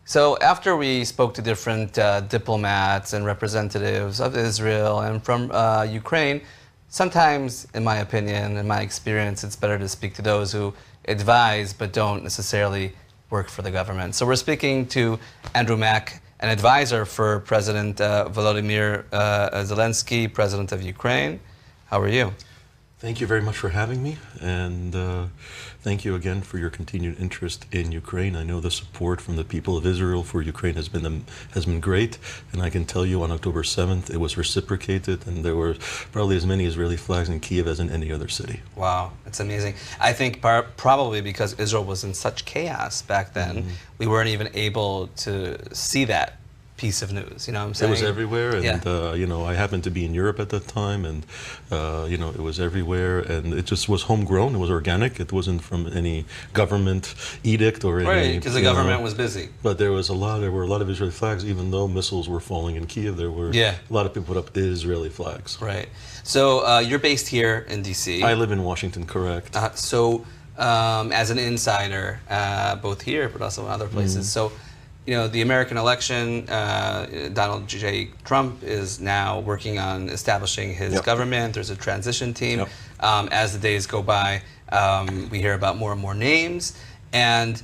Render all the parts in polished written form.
So after we spoke to different diplomats and representatives of Israel and from Ukraine, sometimes, in my opinion, in my experience, it's better to speak to those who advise but don't necessarily work for the government. So we're speaking to Andrew Mack, an advisor for President Volodymyr Zelensky, President of Ukraine. How are you? Thank you very much for having me, and thank you again for your continued interest in Ukraine. I know the support from the people of Israel for Ukraine has been great, and I can tell you on October 7th it was reciprocated, and there were probably as many Israeli flags in Kyiv as in any other city. Wow, it's amazing. I think probably because Israel was in such chaos back then, we weren't even able to see that piece of news, you know what I'm saying? It was everywhere, and yeah. you know, I happened to be in Europe at that time, and you know, it was everywhere, and it just was homegrown. It was organic. It wasn't from any government edict or any. Right, because the government was busy. But there were a lot of Israeli flags, even though missiles were falling in Kyiv. There were a lot of people put up Israeli flags. Right. So you're based here in D.C. I live in Washington, correct? So as an insider, both here but also in other places. So, you know, the American election, Donald J. Trump is now working on establishing his government. There's a transition team. As the days go by, we hear about more and more names. And,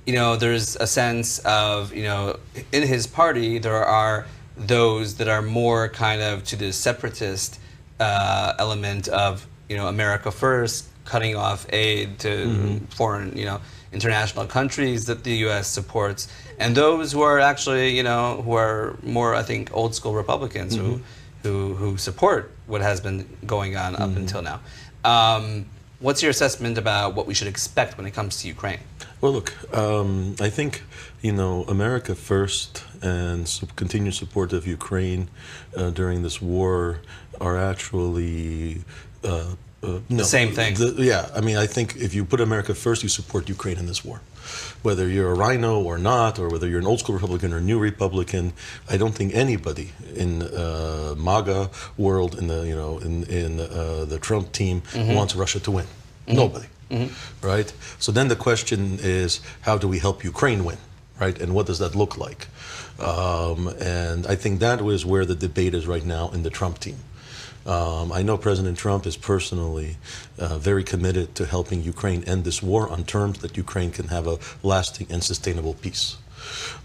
you know, there's a sense of, you know, in his party, there are those that are more kind of to the separatist element of, you know, America first, cutting off aid to foreign, you know, international countries that the U.S. supports, and those who are actually, you know, who are more, I think, old school Republicans who support what has been going on up until now. What's your assessment about what we should expect when it comes to Ukraine? Well, look, I think, you know, America first and continued support of Ukraine during this war are actually no, same thing. Yeah, I mean, I think if you put America first, you support Ukraine in this war. Whether you're a rhino or not, or whether you're an old school Republican or a new Republican, I don't think anybody in MAGA world, in the the Trump team, wants Russia to win. Nobody, right? So then the question is, how do we help Ukraine win, right? And what does that look like? And I think that was where the debate is right now in the Trump team. I know President Trump is personally very committed to helping Ukraine end this war on terms that Ukraine can have a lasting and sustainable peace.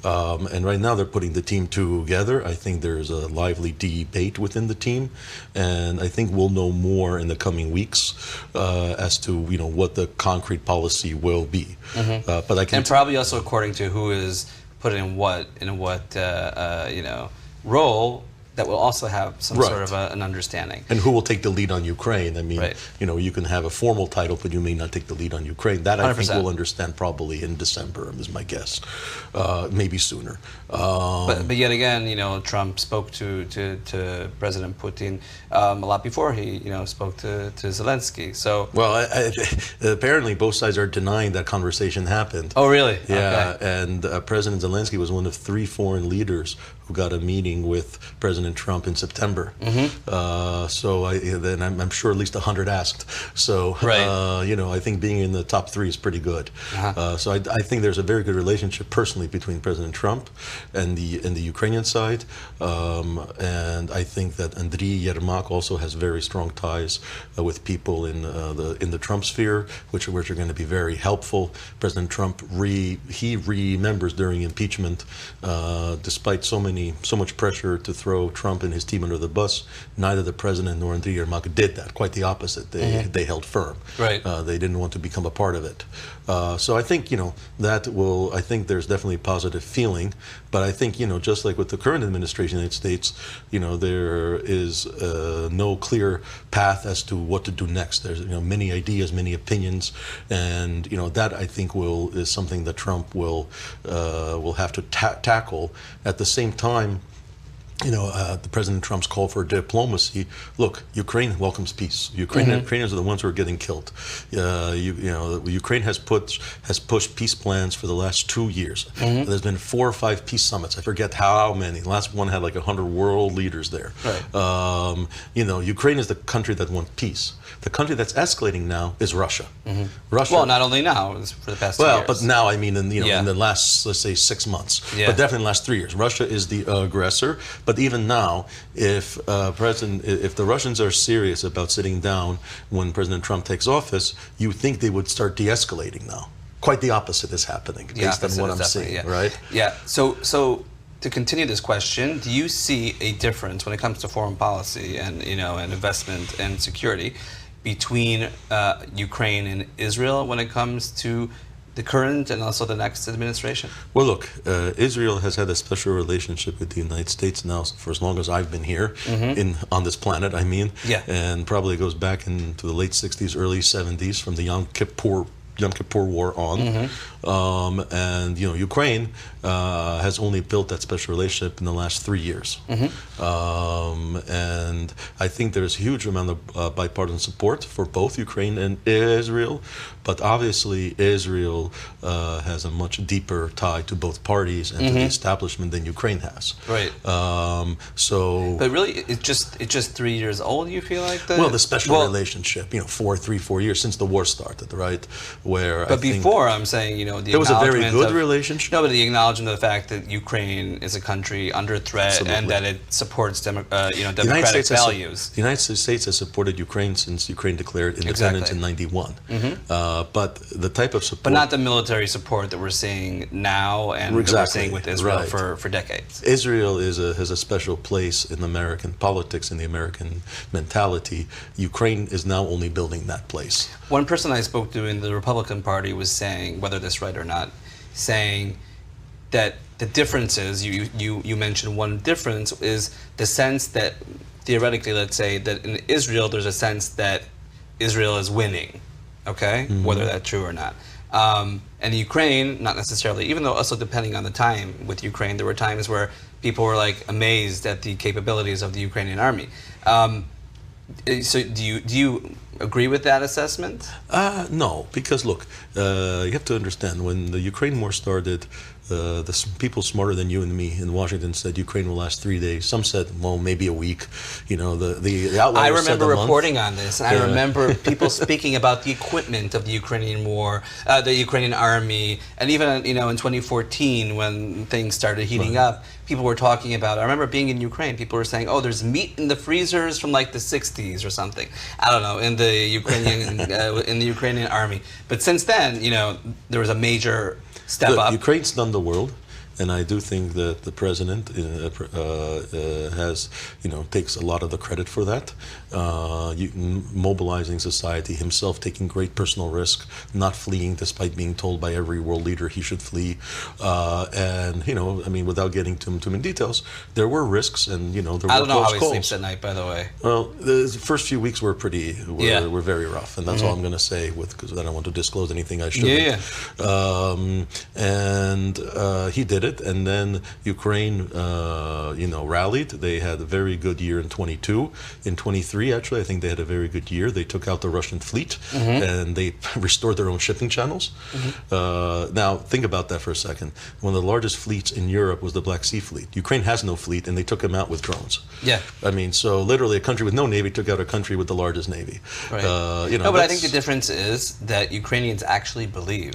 And right now they're putting the team together. I think there's a lively debate within the team, and I think we'll know more in the coming weeks as to, you know, what the concrete policy will be. But I can probably also according to who is put in what you know, role, that will also have some sort of an understanding. And who will take the lead on Ukraine? I mean, you know, you can have a formal title, but you may not take the lead on Ukraine. That 100%. I think we'll understand probably in December, is my guess. Maybe sooner. But yet again, you know, Trump spoke to President Putin a lot before he, you know, spoke to Zelensky. So apparently both sides are denying that conversation happened. Oh, really? Yeah, okay. and President Zelensky was one of 3 foreign leaders who got a meeting with President Trump in September. So then I'm sure at least 100 asked. So you know, I think being in the top 3 is pretty good. So I think there's a very good relationship personally between President Trump and the Ukrainian side, and I think that Andriy Yermak also has very strong ties with people in the Trump sphere, which are going to be very helpful. President Trump remembers during impeachment, despite so much pressure to throw Trump and his team under the bus, neither the president nor Andriy Yermak did that. Quite the opposite. They held firm. They didn't want to become a part of it. So I think, you know, I think there's definitely positive feeling, but I think, you know, just like with the current administration in the United States, you know, there is no clear path as to what to do next. There's, you know, many ideas, many opinions, and, you know, that I think is something that Trump will have to tackle. At the same time, the President Trump's call for diplomacy. Look, Ukraine welcomes peace. Ukrainians are the ones who are getting killed. Ukraine has pushed peace plans for the last 2 years. There's been 4 or 5 peace summits. I forget how many. The last one had like 100 world leaders there. Right. Ukraine is the country that wants peace. The country that's escalating now is Russia. Russia. Well, not only now, it's for the past 2 years. But now I mean in the last, let's say, 6 months. Yeah. But definitely in the last 3 years. Russia is the aggressor. But even now, if the Russians are serious about sitting down when President Trump takes office, you would think they would start de-escalating now. Quite the opposite is happening, based on what I'm seeing, right? Yeah. So to continue this question, do you see a difference when it comes to foreign policy and and investment and security between Ukraine and Israel when it comes to the current and also the next administration? Well, look, Israel has had a special relationship with the United States now for as long as I've been here on this planet, and probably goes back into the late 60s, early 70s from the Yom Kippur War on. And Ukraine has only built that special relationship in the last 3 years. And I think there's a huge amount of bipartisan support for both Ukraine and Israel. But obviously, Israel has a much deeper tie to both parties and to the establishment than Ukraine has. Right. But really, it's just 3 years old. You feel like that? Well, the special relationship, 4 years since the war started, right? But before, I'm saying, it was a very good relationship. No, but the acknowledgement of the fact that Ukraine is a country under threat and that it supports democratic values. The United States has supported Ukraine since Ukraine declared independence in '91. But the type of support, but not the military support that we're seeing now and that we're seeing with Israel for decades. Israel has a special place in American politics, in the American mentality. Ukraine is now only building that place. One person I spoke to in the Republican Party was saying, whether this is right or not, saying that the difference is, you mentioned one difference, is the sense that theoretically, let's say, that in Israel there's a sense that Israel is winning, okay, whether that's true or not. And Ukraine, not necessarily, even though also depending on the time with Ukraine, there were times where people were like amazed at the capabilities of the Ukrainian army. So do you agree with that assessment? No, because look, you have to understand, when the Ukraine war started, the people smarter than you and me in Washington said Ukraine will last 3 days. Some said, well, maybe a week. The outliers I remember said reporting on this, and I remember people speaking about the equipment of the Ukrainian war, the Ukrainian army, and even in 2014 when things started heating up, people were talking about. I remember being in Ukraine. People were saying, "Oh, there's meat in the freezers from like the '60s or something." I don't know, in the Ukrainian army. But since then, there was a major step up. Ukraine's done the world, and I do think that the president has, takes a lot of the credit for that. Mobilizing society, himself taking great personal risk, not fleeing despite being told by every world leader he should flee. And without getting too many details, there were risks, and there were close calls. I don't know how he sleeps at night, by the way. Well, the first few weeks were were very rough, and that's all I'm going to say, because I don't want to disclose anything I shouldn't. And he did it, and then Ukraine, rallied. They had a very good year in 22. In 23, actually, I think they had a very good year. They took out the Russian fleet, and they restored their own shipping channels. Now, think about that for a second. One of the largest fleets in Europe was the Black Sea Fleet. Ukraine has no fleet, and they took them out with drones. Yeah. So literally, a country with no navy took out a country with the largest navy. Right. But I think the difference is that Ukrainians actually believe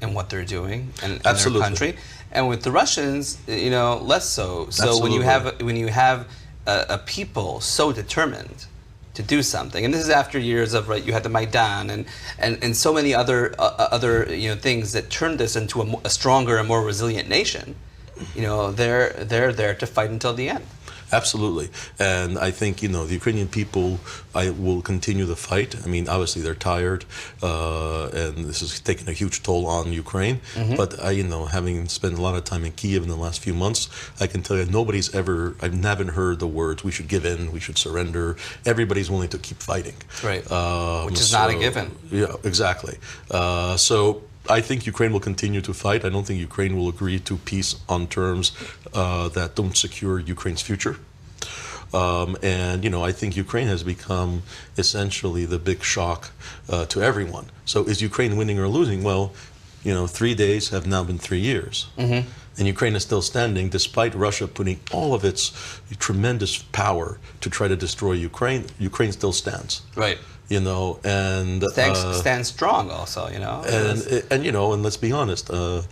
in what they're doing and in their country. And with the Russians, less so. So when you have a people so determined to do something, and this is after years of you had the Maidan and so many other things that turned this into a stronger and more resilient nation. They're there to fight until the end. Absolutely. And I think, the Ukrainian people will continue the fight. Obviously they're tired, and this has taken a huge toll on Ukraine. But having spent a lot of time in Kyiv in the last few months, I can tell you I haven't heard the words, we should give in, we should surrender. Everybody's willing to keep fighting. Right. Which is not a given. Yeah, exactly. So I think Ukraine will continue to fight. I don't think Ukraine will agree to peace on terms that don't secure Ukraine's future. And I think Ukraine has become essentially the big shock to everyone. So is Ukraine winning or losing? Well, 3 days have now been 3 years. And Ukraine is still standing despite Russia putting all of its tremendous power to try to destroy Ukraine. Ukraine still stands. Right. And stand strong also, and let's be honest, the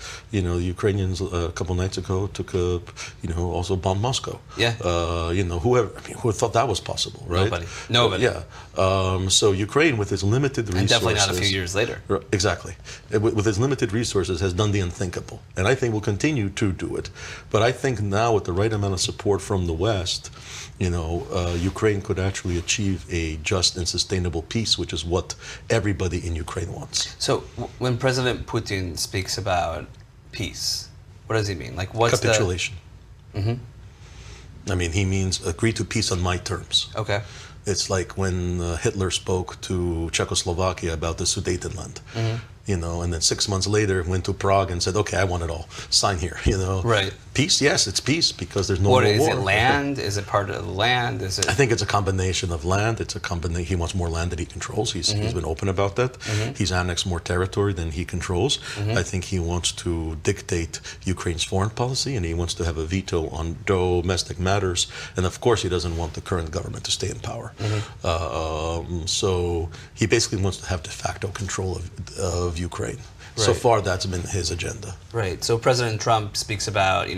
Ukrainians a couple nights ago took also bombed Moscow. Yeah. Who thought that was possible, right? Nobody. Yeah. So Ukraine, with its limited resources, and definitely not a few years later. Exactly. With its limited resources, has done the unthinkable, and I think will continue to do it. But I think now, with the right amount of support from the West, Ukraine could actually achieve a just and sustainable peace, which is what everybody in Ukraine wants. So when President Putin speaks about peace, what does he mean? Like, what's capitulation? I mean, he means agree to peace on my terms. Okay. It's like when Hitler spoke to Czechoslovakia about the Sudetenland. And then 6 months later went to Prague and said, "Okay, I want it all. Sign here." Right. Peace, yes, it's peace because there's no more war. Is it land? Is it part of the land? Is it? I think it's a combination of land. It's a combination. He wants more land that he controls. He's been open about that. He's annexed more territory than he controls. I think he wants to dictate Ukraine's foreign policy, and he wants to have a veto on domestic matters. And of course, he doesn't want the current government to stay in power. So he basically wants to have de facto control of Ukraine. Right. So far, that's been his agenda. Right. So President Trump speaks about,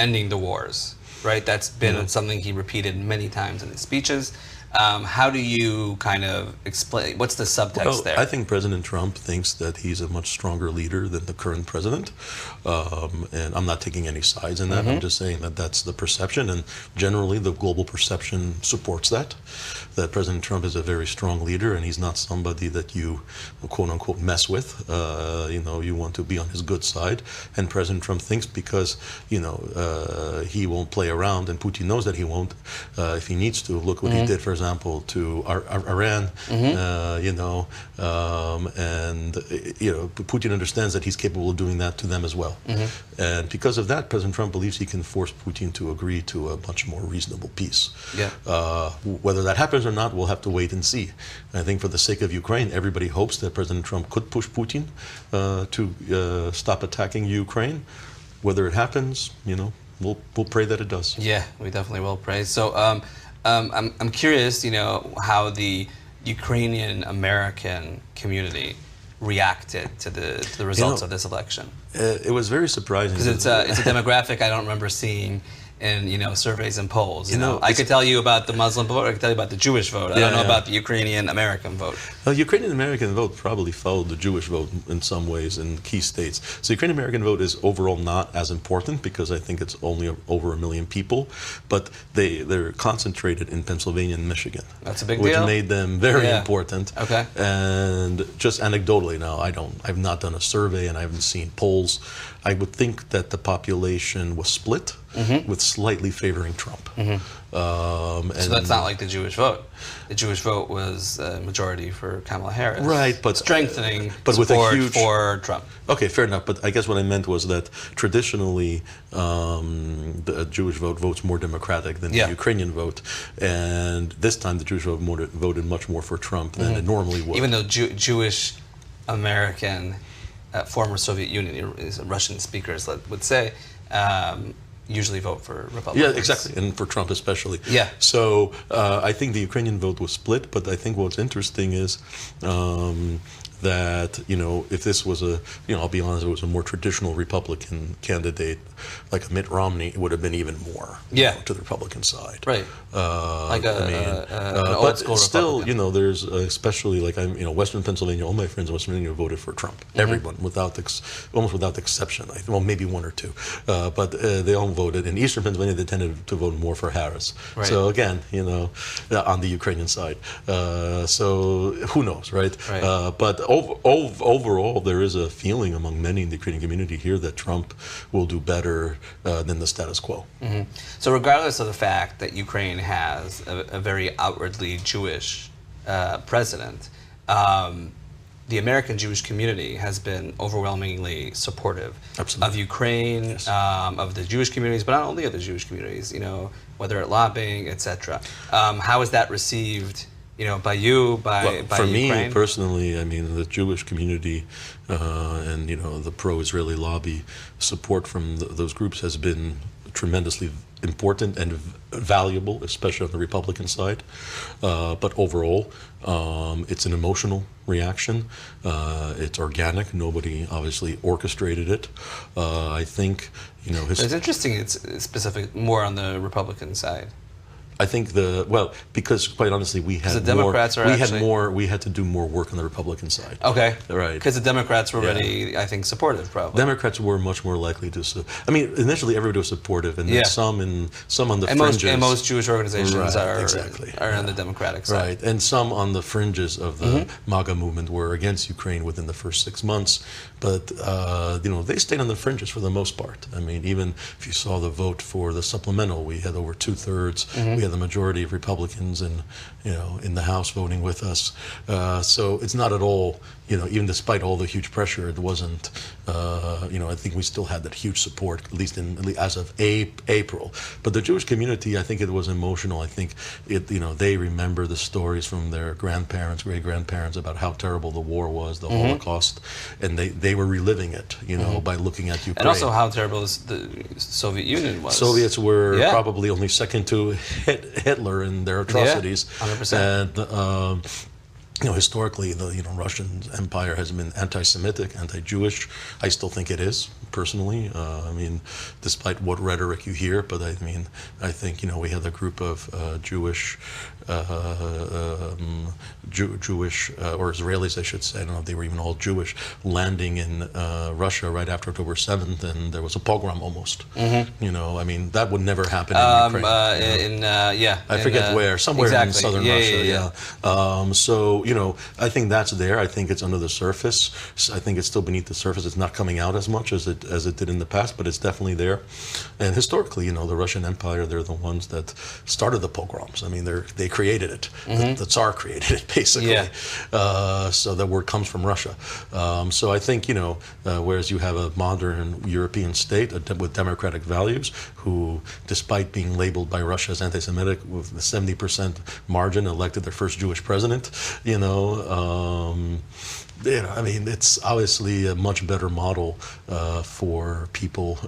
ending the wars. Right. That's been something he repeated many times in his speeches. How do you kind of explain? What's the subtext there? I think President Trump thinks that he's a much stronger leader than the current president. And I'm not taking any sides in that. I'm just saying that that's the perception. And generally, the global perception supports that President Trump is a very strong leader, and he's not somebody that you, quote unquote, mess with. You want to be on his good side. And President Trump thinks because, he won't play around, and Putin knows that he won't if he needs to. Look what he did, for example, to Iran, and Putin understands that he's capable of doing that to them as well. And because of that, President Trump believes he can force Putin to agree to a much more reasonable peace. Yeah. Whether that happens or not, we'll have to wait and see. I think for the sake of Ukraine, everybody hopes that President Trump could push Putin to stop attacking Ukraine. Whether it happens, we'll pray that it does. Yeah, we definitely will pray. So I'm curious, how the Ukrainian American community reacted to the results of this election. It was very surprising because it's a demographic I don't remember seeing in surveys and polls. I could tell you about the Muslim vote. I could tell you about the Jewish vote. I don't know about the Ukrainian American vote. The Ukrainian American vote probably followed the Jewish vote in some ways in key states. So the Ukrainian American vote is overall not as important because I think it's only over 1 million people, but they're concentrated in Pennsylvania and Michigan. That's a big deal. Which made them very important. Okay. And just anecdotally now, I've not done a survey and I haven't seen polls. I would think that the population was split, with slightly favoring Trump. So that's not like the Jewish vote. The Jewish vote was a majority for Kamala Harris. Right, but strengthening but support with a huge, for Trump. Okay, fair enough. But I guess what I meant was that traditionally the Jewish vote votes more Democratic than the Ukrainian vote, and this time the Jewish vote voted much more for Trump than it normally would. Even though Jewish American former Soviet Union, Russian speakers would say, usually vote for Republicans. Yeah, exactly, and for Trump especially. Yeah. So I think the Ukrainian vote was split, but I think what's interesting is that, if this was I'll be honest, if it was a more traditional Republican candidate, like a Mitt Romney, it would have been even more to the Republican side. Right. An old school still, Republican. there's especially Western Pennsylvania, all my friends in Western Pennsylvania voted for Trump. Everyone, almost without exception. Well, maybe one or two, but they all voted. In Eastern Pennsylvania, they tended to vote more for Harris. Right. So again, on the Ukrainian side. So who knows, right? But overall, there is a feeling among many in the Ukrainian community here that Trump will do better than the status quo. So regardless of the fact that Ukraine has a very outwardly Jewish president, the American Jewish community has been overwhelmingly supportive of Ukraine, Yes. Of the Jewish communities, but not only of the Jewish communities, whether at lobbying, etc. How is that received, by you, by for Ukraine? me personally, I mean, the Jewish community and the pro-Israeli lobby support from those groups has been tremendously important and valuable, especially on the Republican side. But overall, it's an emotional reaction. It's organic. Nobody obviously orchestrated it. I think, It's interesting. It's specific more on the Republican side. I think because quite honestly, we had the Democrats we had to do more work on the Republican side. Okay. Right. Because the Democrats were already, I think, supportive, probably. Democrats were much more likely to. I mean, initially everybody was supportive, and then some on the fringes. And most Jewish organizations are on the Democratic side. Right, and some on the fringes of the MAGA movement were against Ukraine within the first 6 months, but they stayed on the fringes for the most part. I mean, even if you saw the vote for the supplemental, we had over 2/3. We had the majority of Republicans in the House voting with us. So it's not at all, even despite all the huge pressure, it wasn't, I think we still had that huge support, at least as of April. But the Jewish community, I think it was emotional. I think they remember the stories from their grandparents, great-grandparents about how terrible the war was, the Holocaust, and they were reliving it, by looking at Ukraine. And also how terrible the Soviet Union was. Soviets were probably only second to Hitler in their atrocities. 100%. And historically, the Russian Empire has been anti-Semitic, anti-Jewish. I still think it is, personally. I mean, despite what rhetoric you hear, but I think we had a group of Jewish or Israelis, I should say. I don't know if they were even all Jewish, landing in Russia right after October 7th, and there was a pogrom almost. I mean, that would never happen in Ukraine. I forget where, somewhere in southern Russia. So, I think that's there. I think it's under the surface. I think it's still beneath the surface. It's not coming out as much as it did in the past, but it's definitely there. And historically, the Russian Empire, they're the ones that started the pogroms. I mean, they created it. The Tsar created it, basically. So that word comes from Russia. So I think, whereas you have a modern European state with democratic values who, despite being labeled by Russia as anti-Semitic, with the 70% margin elected their first Jewish president, I mean, it's obviously a much better model for people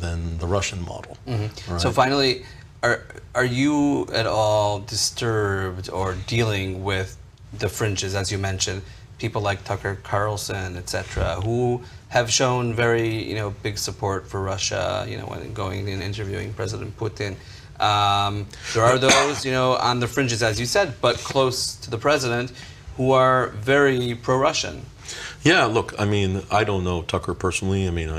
than the Russian model. Right? So finally, are you at all disturbed or dealing with the fringes, as you mentioned, people like Tucker Carlson, etc., who have shown very, big support for Russia, when going and interviewing President Putin? There are those, on the fringes, as you said, but close to the president, who are very pro-Russian. Yeah, look, I mean, I don't know Tucker personally. I mean,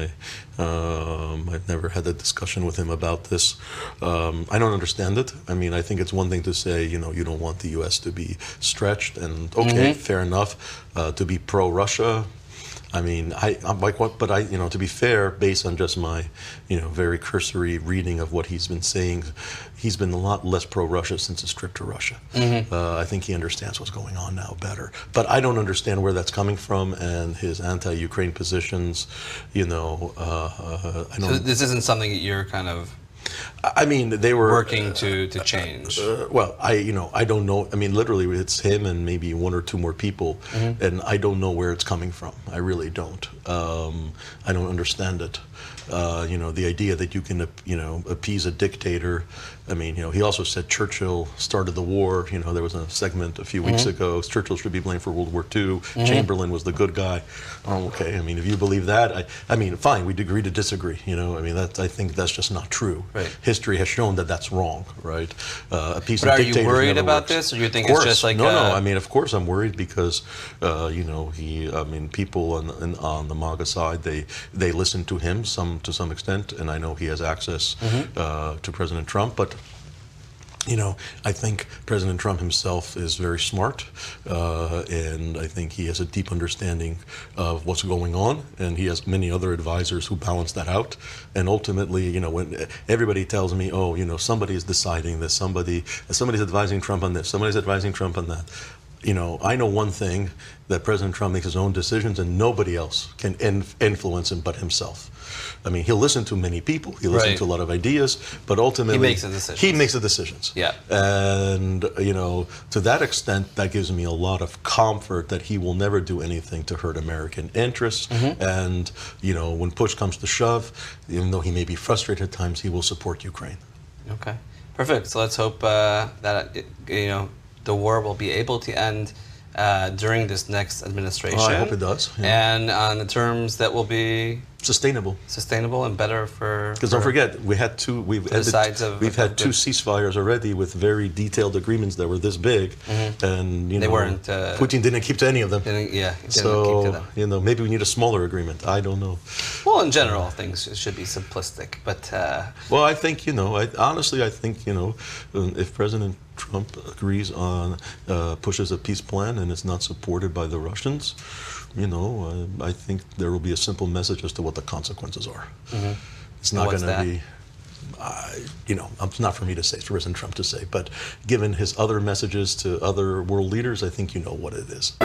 I've never had a discussion with him about this. I don't understand it. I mean, I think it's one thing to say, you don't want the U.S. to be stretched, and okay, fair enough. To be pro-Russia, I mean, I'm like what? But to be fair, based on just my, very cursory reading of what he's been saying, he's been a lot less pro-Russia since his trip to Russia. I think he understands what's going on now better. But I don't understand where that's coming from, and his anti-Ukraine positions. I don't. So this isn't something that you're kind of. I mean, they were working to change. Well, I don't know. I mean, literally, it's him and maybe one or two more people, and I don't know where it's coming from. I really don't. I don't understand it. The idea that you can, appease a dictator. I mean, he also said Churchill started the war. There was a segment a few weeks ago. Churchill should be blamed for World War II. Chamberlain was the good guy. Oh, okay. I mean, if you believe that, I mean, fine. We'd agree to disagree. I mean, I think that's just not true. Right. History has shown that that's wrong. Right. Appeasing but are dictators you worried never about works. this, or you think Of course. it's just like no? I mean, of course, I'm worried because, people on the MAGA side, they listen to him to some extent, and I know he has access to President Trump, but I think President Trump himself is very smart, and I think he has a deep understanding of what's going on, and he has many other advisors who balance that out. And ultimately, when everybody tells me, oh, somebody is deciding this, somebody's advising Trump on this, somebody's advising Trump on that, I know one thing, that President Trump makes his own decisions and nobody else can influence him but himself. I mean, he'll listen to many people, he'll listen to a lot of ideas, but ultimately he makes the decisions. He makes the decisions. Yeah. And, to that extent, that gives me a lot of comfort that he will never do anything to hurt American interests. And, when push comes to shove, even though he may be frustrated at times, he will support Ukraine. Okay. Perfect. So let's hope that, the war will be able to end during this next administration. I hope it does. Yeah. And on the terms that will be sustainable and better for. Because don't forget, we've had two ceasefires already with very detailed agreements that were this big, and they weren't. Putin didn't keep to any of them. Didn't keep to So them. Maybe we need a smaller agreement. I don't know. Well, in general, things should be simplistic, but. Well, I think honestly, I think if President Trump agrees on pushes a peace plan and it's not supported by the Russians, I think there will be a simple message as to what the consequences are. It's not going to be, it's not for me to say, it's for President Trump to say, but given his other messages to other world leaders, I think you know what it is.